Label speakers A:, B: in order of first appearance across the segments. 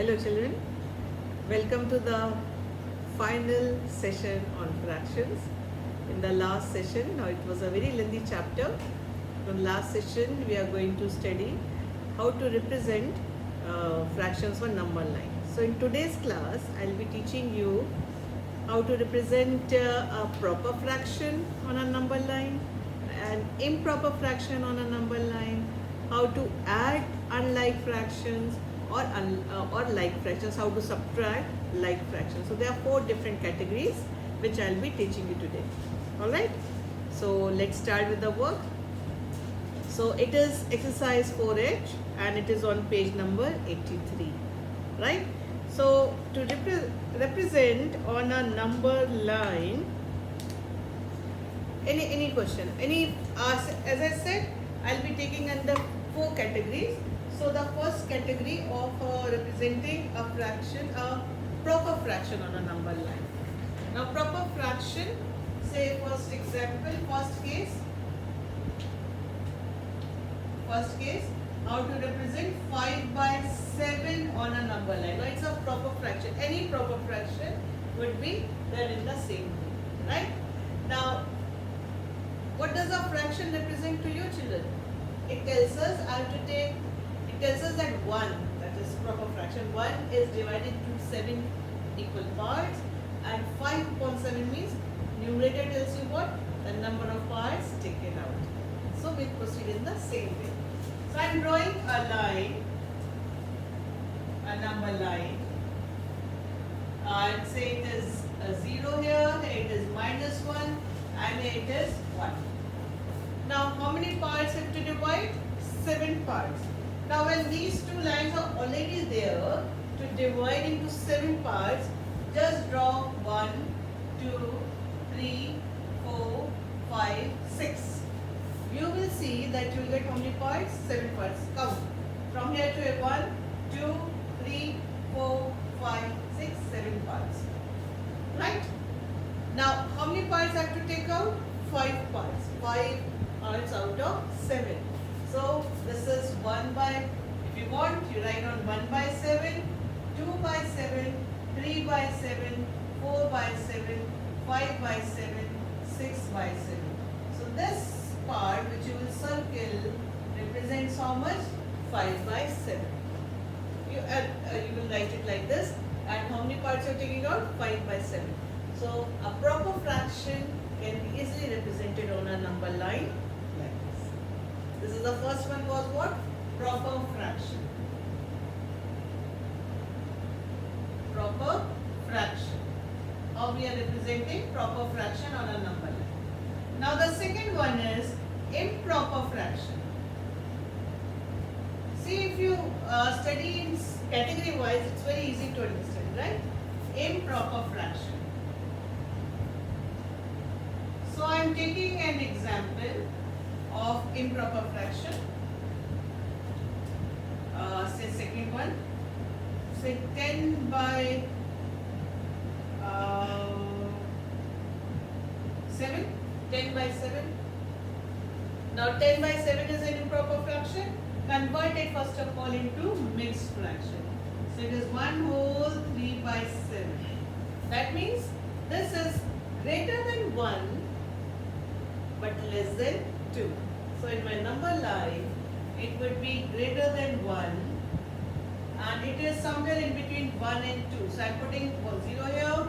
A: Hello children, welcome to the final session on fractions. In the last session, now it was a very lengthy chapter. From last session we are going to study how to represent fractions on number line. So in today's class I will be teaching you how to represent a proper fraction on a number line, an improper fraction on a number line, how to add unlike fractions or like fractions, how to subtract like fractions. So there are 4 different categories which I will be teaching you today. Alright, so let's start with the work. So it is exercise 4H and it is on page number 83, right? So to represent on a number line, any question, as I said, I'll be taking under 4 categories. So the first category of representing a fraction, a proper fraction on a number line. Now proper fraction, say first example, first case, how to represent 5 by 7 on a number line. Now it's a proper fraction. Any proper fraction would be done in the same way, right? Now, what does a fraction represent to you children? It tells us that 1, that is proper fraction, 1 is divided into 7 equal parts, and 5 upon 7 means numerator tells you what? The number of parts taken out. So we proceed in the same way. So I am drawing a line, a number line, and say it is a 0 here, it is -1, and it is 1. Now how many parts have to divide? 7 parts. Now when these two lines are already there, to divide into 7 parts, just draw 1, 2, 3, 4, 5, 6. You will see that you will get how many parts? 7 parts. Count. From here to here, 1, 2, 3, 4, 5, 6, 7 parts. Right? Now, how many parts I have to take out? 5 parts. 5 parts out of 7. So, this is 1 by, if you want, you write on 1 by 7, 2 by 7, 3 by 7, 4 by 7, 5 by 7, 6 by 7. So, this part which you will circle represents how much? 5 by 7. You will write it like this. And how many parts you are taking out? 5 by 7. So a proper fraction can be easily represented on a number line like this. This is the first one was what? Proper fraction. Proper fraction. How we are representing proper fraction on a number line. Now the second one is improper fraction. See, if you study in category wise, it's very easy to understand, right? Improper fraction. So I am taking an example of improper fraction. Say second one. Say 10 by 7. 10 by 7. Now 10 by 7 is an improper fraction. Convert it first of all into mixed fraction. So it is 1 whole 3 by 7. That means this is greater than 1 but less than 2. So in my number line it would be greater than 1 and it is somewhere in between 1 and 2. So I am putting 0 here,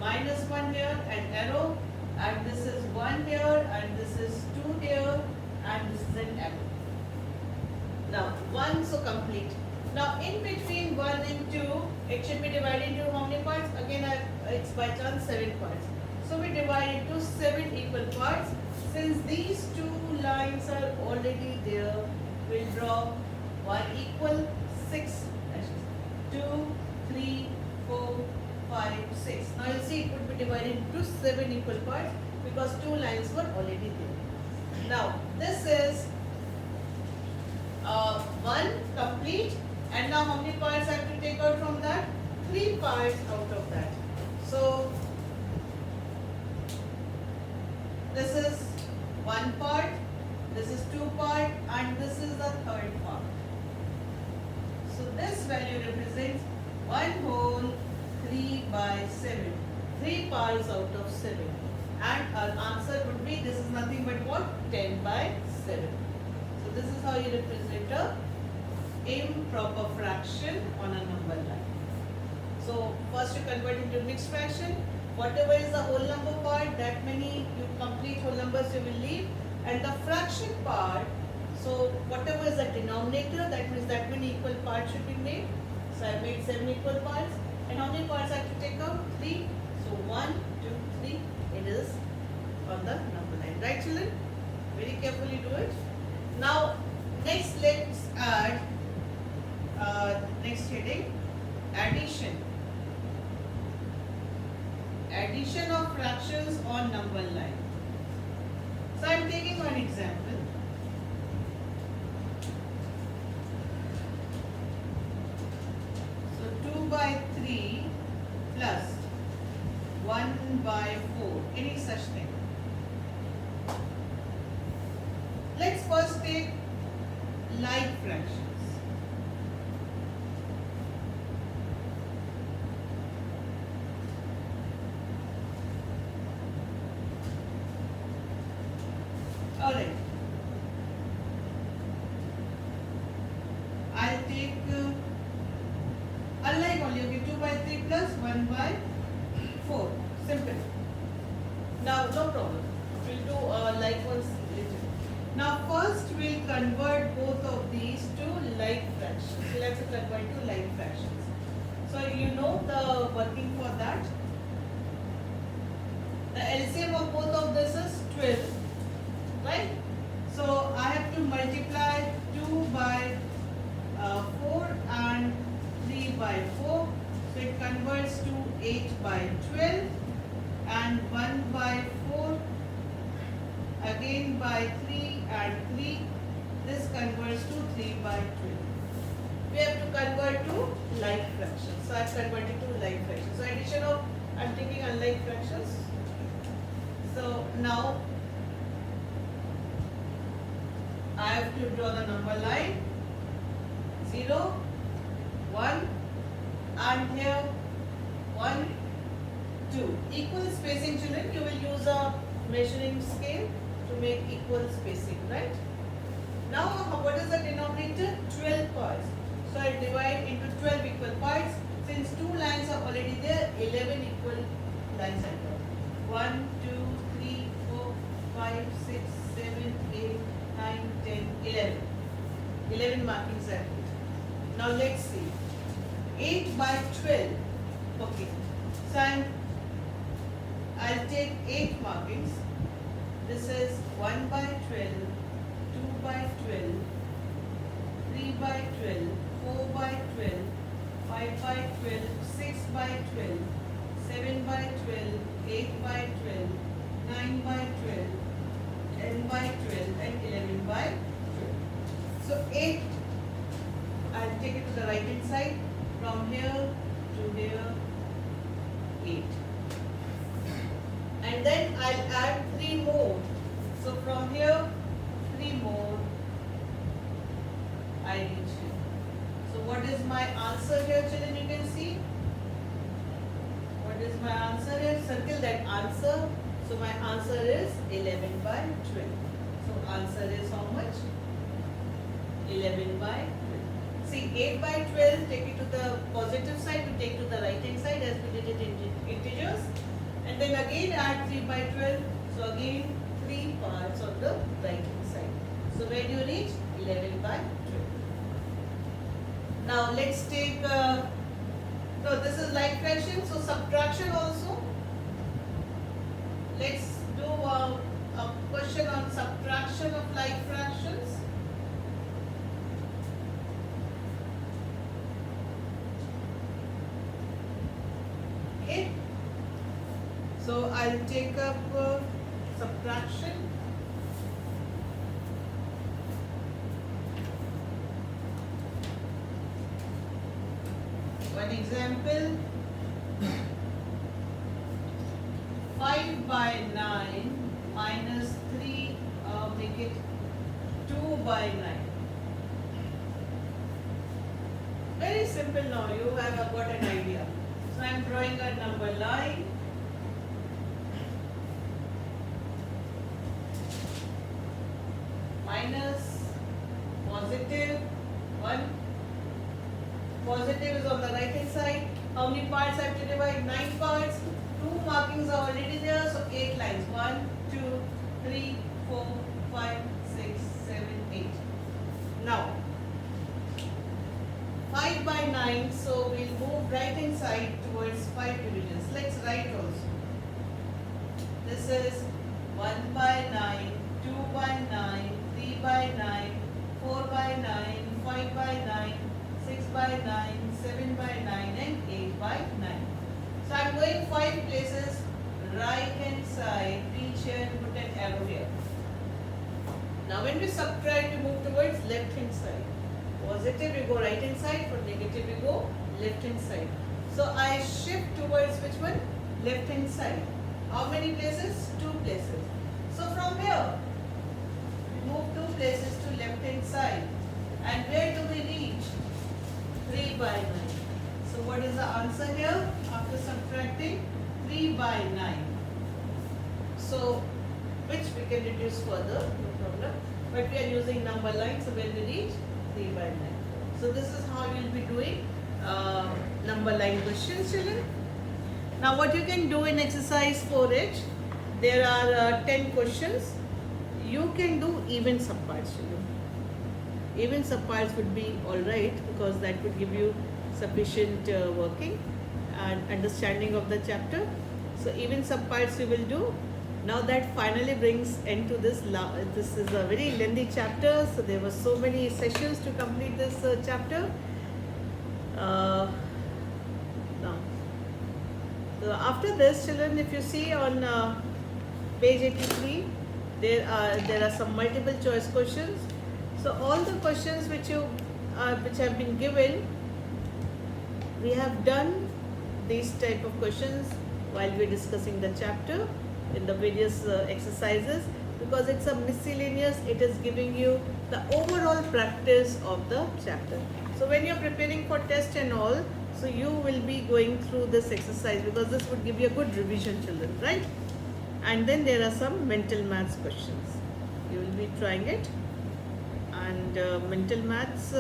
A: -1 here, and arrow. And this is 1 here, and this is 2 here, and this is an arrow. Now 1, so complete. Now in between 1 and 2, it should be divided into how many parts? Again, it's by chance 7 parts. So we divide it to 7 equal parts. Since these 2 lines are already there, we'll draw 1 equal 6, 2, 3, 4, 5, 6. Now you'll see it would be divided into 7 equal parts because 2 lines were already there. Now this is 1 complete, and now how many parts I have to take out from that? 3 parts out of that. So this is 1 part, this is 2 part, and this is the third part. So this value represents 1 whole 3 by 7. 3 parts out of 7. And our answer would be, this is nothing but what? 10 by 7. So this is how you represent a improper fraction on a number line. So first you convert into mixed fraction. Whatever is the whole number part, that many you complete whole numbers you will leave. And the fraction part, so whatever is the denominator, that means that many equal parts should be made. So I made 7 equal parts. And how many parts I have to take out? 3. So 1, 2, 3. It is on the number line. Right, children? Very carefully do it. Now, next let's add next heading, addition. Addition of fractions on number line. So I am taking one example. So 2 by 3 plus 1 by 4, any such thing. Let's first take like fractions. Alright. I'll take unlike only, okay, 2 by 3 plus 1 by 4. Simple. Now, no problem. We'll do like ones later. Now, first we'll convert both of these to like fractions. So let's convert to like fractions. So you know the working for that. The LCM of both of this is 12. Right? So I have to multiply 2 by 4 and 3 by 4. So it converts to 8 by 12 and 1 by 4, again by 3 and 3. This converts to 3 by 12. We have to convert to like fractions. So I have converted to like fractions. So addition of, I am taking unlike fractions. So now I have to draw the number line 0, 1 and here 1, 2. Equal spacing, children, you will use a measuring scale to make equal spacing, right? Now what is the denominator? 12 parts. So I divide into 12 equal parts. Since 2 lines are already there, 11 equal lines are there. 1, 2, 3, 4, 5, 6, 7, 8, 9, 10, 11. 11 markings are put. Now let's see. 8 by 12. Okay. So I'll take 8 markings. This is 1 by 12, 2 by 12, 3 by 12, 4 by 12, 5 by 12, 6 by 12, 7 by 12, 8 by 12, 9 by 12, 10 by 12 and 11 by 12. So 8, I'll take it to the right hand side. From here to here, 8. And then I'll add 3 more. So from here, 3 more, I reach here. So what is my answer here, children? You can see. What is my answer here? Circle that answer. So my answer is 11 by 12. So answer is how much? 11 by 12. See, 8 by 12, take it to the positive side, we take to the right hand side as we did it in integers. And then again add 3 by 12. So again 3 parts on the right hand side. So where do you reach? 11 by 12. Now let's take, no, this is like fraction, so subtraction also. Let's do a question on subtraction of like fractions. Okay. So I'll take up subtraction. One example, 5 by 9 minus 3, make it 2 by 9. Very simple. simple now. You have got an idea. So I am drawing a number line. Minus, positive, 1. Positive is on the right hand side. How many parts I have to divide? 9 parts. 2 markings are already there, so 8 lines. 1, 2, 3, 4, 5, 6, 7, 8. Now, 5 by 9, so we'll move right hand side towards 5 divisions. Let's write also. This is 1 by 9, 2 by 9, 3 by 9, 4 by 9, 5 by 9, 6 by 9, 7 by 9 and 8 by 9. So I am going 5 places, right hand side, reach here and put an arrow here. Now when we subtract, we move towards left hand side. Positive we go right hand side, for negative we go left hand side. So I shift towards which one? Left hand side. How many places? 2 places. So from here, we move 2 places to left hand side. And where do we reach? 3 by 9. So what is the answer here? After subtracting 3 by 9. So which we can reduce further, no problem. But we are using number line, so when we reach 3 by 9. So this is how you will be doing number line questions, children. Now what you can do in exercise 4H, there are 10 questions. You can do even subparts, children. Even subparts would be alright because that would give you sufficient working and understanding of the chapter. So even subparts you will do. Now that finally brings end to this. This is a very lengthy chapter, so there were so many sessions to complete this chapter. Now, so after this, children, if you see on page 83, there are some multiple choice questions. So all the questions which have been given, we have done these type of questions while we are discussing the chapter in the various exercises, because it's a miscellaneous, it is giving you the overall practice of the chapter. So when you're preparing for test and all, so you will be going through this exercise because this would give you a good revision, children, right? And then there are some mental maths questions. You will be trying it. And mental maths,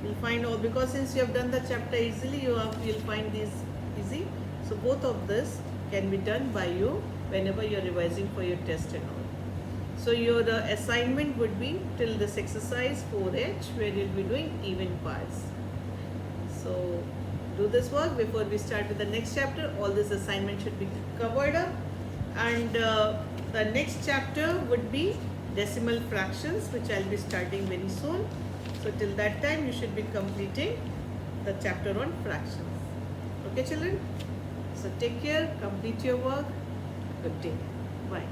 A: you'll find all, because since you have done the chapter easily, you'll find these easy. So both of this can be done by you whenever you're revising for your test and all. So your assignment would be till this exercise 4H, where you'll be doing even parts. So do this work before we start with the next chapter. All this assignment should be covered up, and the next chapter would be decimal fractions, which I'll be starting very soon. So till that time you should be completing the chapter on fractions. Okay, children? So take care, complete your work. Good day. Bye.